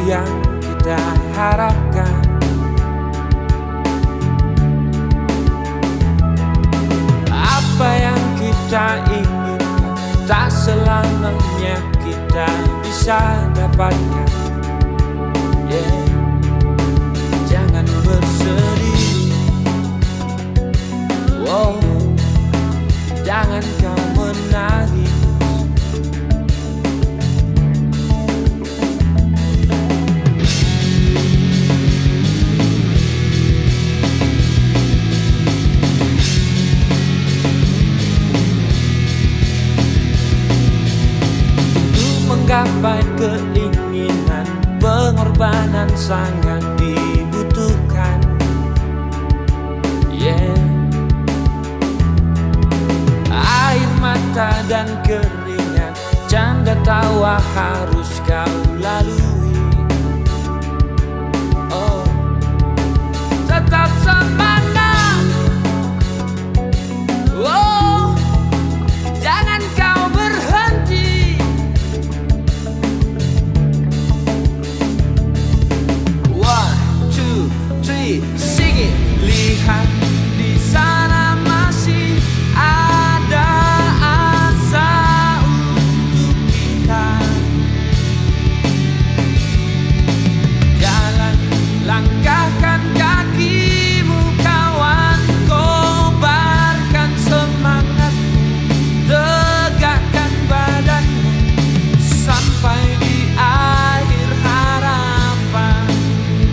yang kita harapkan. Apa yang kita inginkan tak selamanya kita bisa dapatkan. Jangan bersedih, jangan kau menangis. Menggapai keinginan, pengorbanan sangat dibutuhkan. Air mata dan keringat, canda tawa harus kau lalui. Tetap semangat, jangan kau berhenti. 1, 2, 3, sing it. Lihat di sana masih ada asa untuk kita. Jalan, langkahkan kakimu kawan, kobarkan semangatmu, tegakkan badanmu sampai di akhir harapan.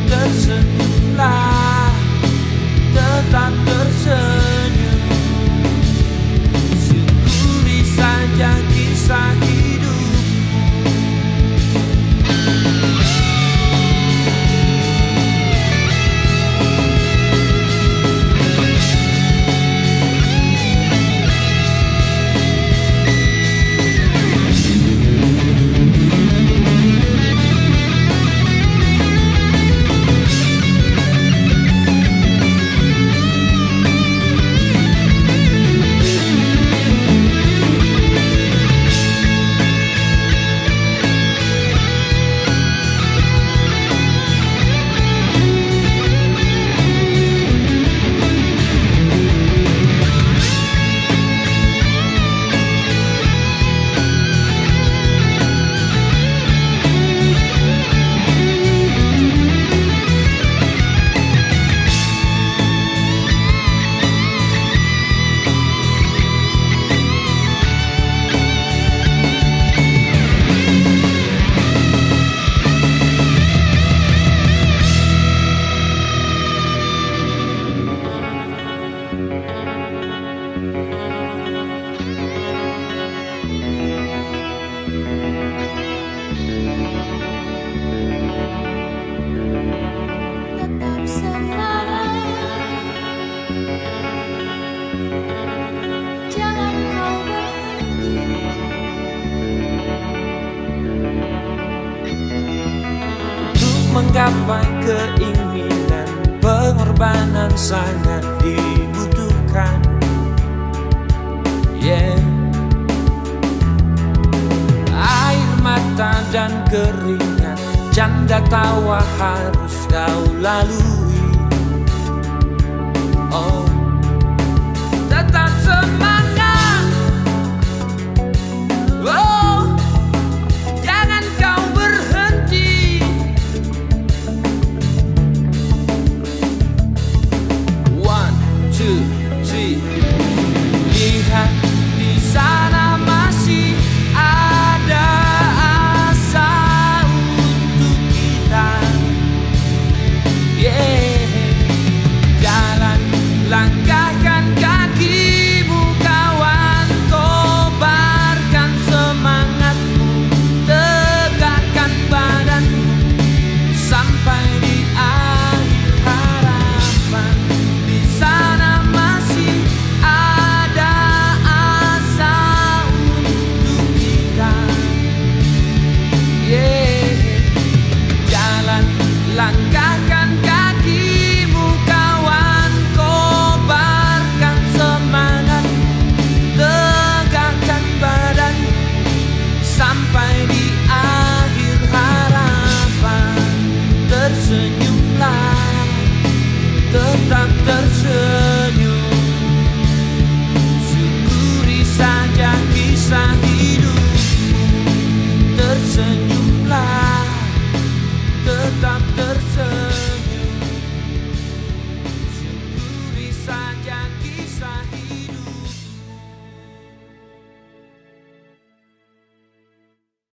Tersenyumlah, tetap tersenyum, syukuri saja kisah hidup. Menggapai keinginan, pengorbanan sangat dibutuhkan. Air mata dan keringat, canda tawa harus kau lalui.